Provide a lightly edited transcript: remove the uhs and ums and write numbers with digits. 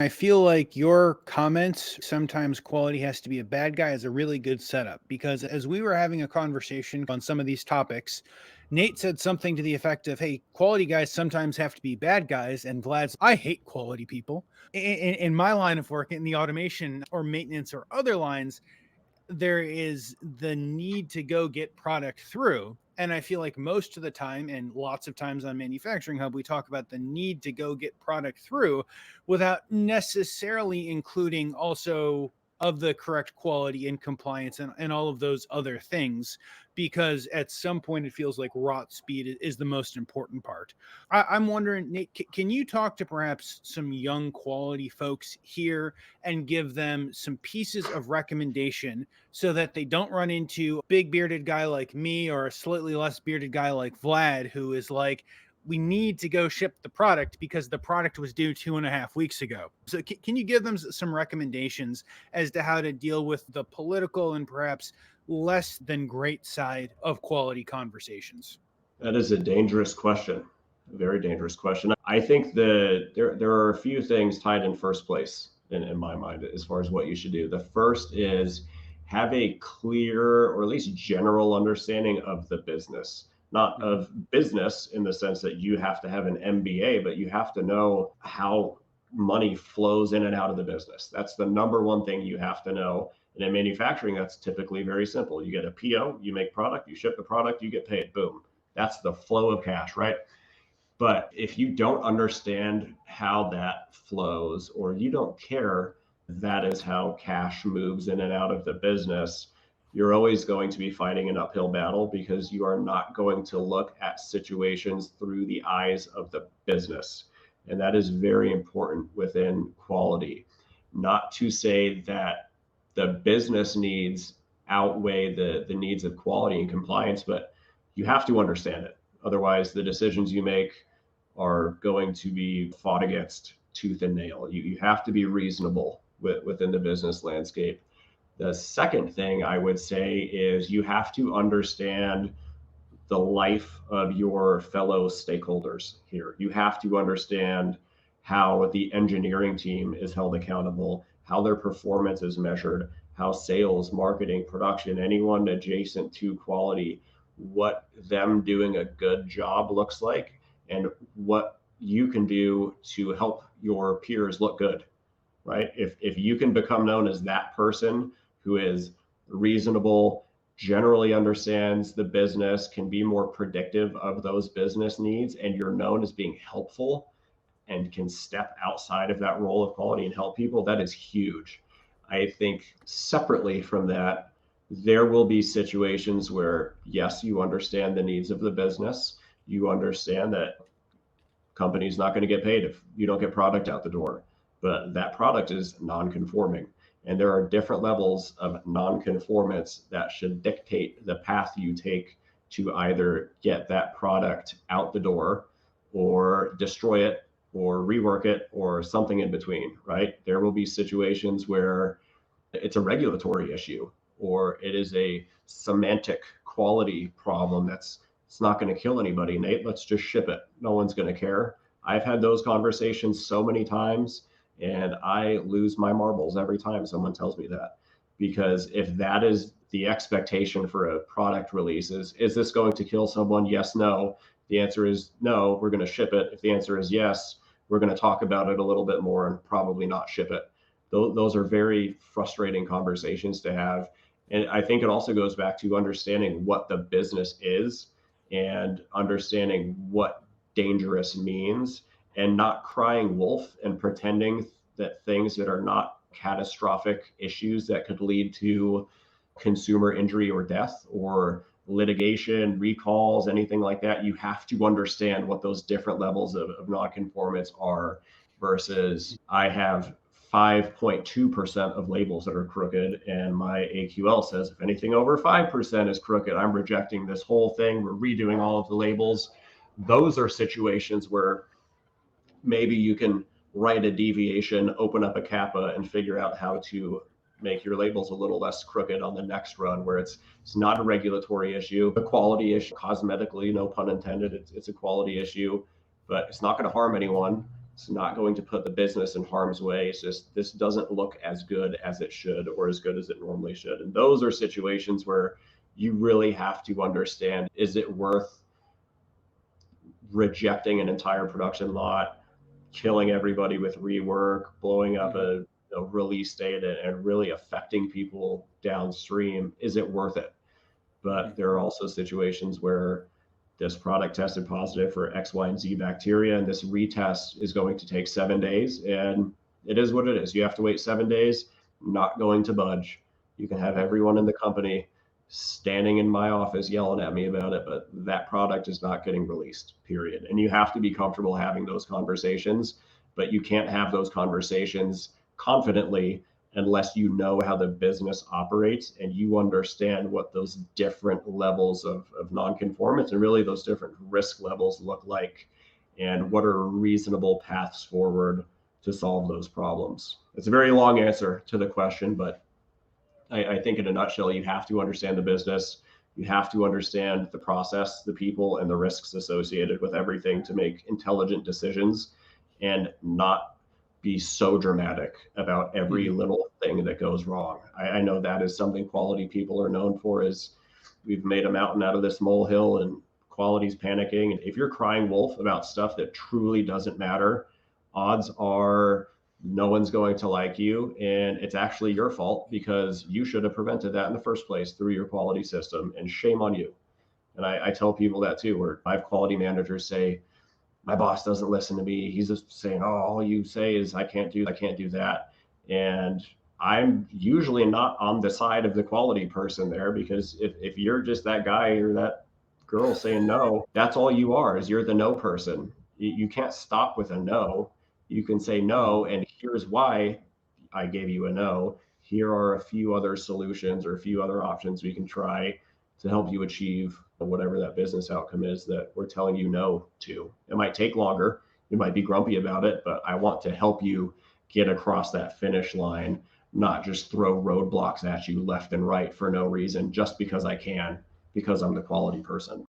I feel like your comments, sometimes quality has to be a bad guy, is a really good setup because as we were having a conversation on some of these topics, Nate said something to the effect of, hey, quality guys sometimes have to be bad guys. And Vlad's, I hate quality people. In my line of work, in the automation or maintenance or other lines, there is the need to go get product through. And I feel like most of the time, and lots of times on Manufacturing Hub, we talk about the need to go get product through without necessarily including also of the correct quality and compliance and all of those other things, because at some point it feels like rot speed is the most important part. I'm wondering, Nate, can you talk to perhaps some young quality folks here and give them some pieces of recommendation so that they don't run into a big bearded guy like me or a slightly less bearded guy like Vlad, who is like, we need to go ship the product because the product was due 2.5 weeks ago. So can you give them some recommendations as to how to deal with the political and perhaps less than great side of quality conversations? That is a dangerous question, a very dangerous question. I think that there are a few things tied in first place in my mind as far as what you should do. The first is have a clear or at least general understanding of the business, not of business in the sense that you have to have an MBA, but you have to know how money flows in and out of the business. That's the number one thing you have to know. And in manufacturing, that's typically very simple. You get a PO, you make product, you ship the product, you get paid, boom. That's the flow of cash, right? But if you don't understand how that flows or you don't care that is how cash moves in and out of the business, you're always going to be fighting an uphill battle because you are not going to look at situations through the eyes of the business. And that is very important within quality. Not to say that the business needs outweigh the needs of quality and compliance, but you have to understand it. Otherwise, the decisions you make are going to be fought against tooth and nail. You have to be reasonable within the business landscape. The second thing I would say is you have to understand the life of your fellow stakeholders here. You have to understand how the engineering team is held accountable, how their performance is measured, how sales, marketing, production, anyone adjacent to quality, what them doing a good job looks like, and what you can do to help your peers look good, right? If you can become known as that person who is reasonable, generally understands the business, can be more predictive of those business needs, and you're known as being helpful and can step outside of that role of quality and help people, that is huge. I think separately from that, there will be situations where, yes, you understand the needs of the business. You understand that company's not going to get paid if you don't get product out the door, but that product is non-conforming. And there are different levels of non-conformance that should dictate the path you take to either get that product out the door or destroy it or rework it or something in between, right? There will be situations where it's a regulatory issue or it is a semantic quality problem that's it's not going to kill anybody, Nate. Let's just ship it. No one's going to care. I've had those conversations so many times, and I lose my marbles every time someone tells me that. Because if that is the expectation for a product release, is this going to kill someone? Yes, no. The answer is no, we're going to ship it. If the answer is yes, we're going to talk about it a little bit more and probably not ship it. Those are very frustrating conversations to have. And I think it also goes back to understanding what the business is and understanding what dangerous means and not crying wolf and pretending that things that are not catastrophic issues that could lead to consumer injury or death or litigation, recalls, anything like that. You have to understand what those different levels of nonconformance are versus I have 5.2% of labels that are crooked, and my AQL says if anything over 5% is crooked, I'm rejecting this whole thing. We're redoing all of the labels. Those are situations where maybe you can write a deviation, open up a kappa, and figure out how to make your labels a little less crooked on the next run, where it's not a regulatory issue, a quality issue, cosmetically, no pun intended. It's a quality issue, but it's not going to harm anyone. It's not going to put the business in harm's way. It's just, this doesn't look as good as it should or as good as it normally should. And those are situations where you really have to understand, is it worth rejecting an entire production lot, killing everybody with rework, blowing up a release date, and really affecting people downstream? Is it worth it? But there are also situations where this product tested positive for X, Y, and Z bacteria, and this retest is going to take 7 days, and it is what it is. You have to wait 7 days, not going to budge. You can have everyone in the company standing in my office yelling at me about it, but that product is not getting released, period. And you have to be comfortable having those conversations, but you can't have those conversations confidently unless you know how the business operates and you understand what those different levels of nonconformance and really those different risk levels look like, and what are reasonable paths forward to solve those problems. It's a very long answer to the question, but I think in a nutshell, you have to understand the business. You have to understand the process, the people, and the risks associated with everything to make intelligent decisions and not be so dramatic about every little thing that goes wrong. I know that is something quality people are known for, is we've made a mountain out of this molehill and quality's panicking. And if you're crying wolf about stuff that truly doesn't matter, odds are no one's going to like you, and it's actually your fault because you should have prevented that in the first place through your quality system, and shame on you. And I tell people that too, where I have quality managers say, my boss doesn't listen to me. He's just saying, oh, all you say is I can't do that. And I'm usually not on the side of the quality person there, because if you're just that guy or that girl saying no, that's all you are, is you're the no person. You can't stop with a no. You can say no, and here's why I gave you a no. Here are a few other solutions or a few other options we can try to help you achieve whatever that business outcome is that we're telling you no to. It might take longer. You might be grumpy about it, but I want to help you get across that finish line, not just throw roadblocks at you left and right for no reason, just because I can, because I'm the quality person.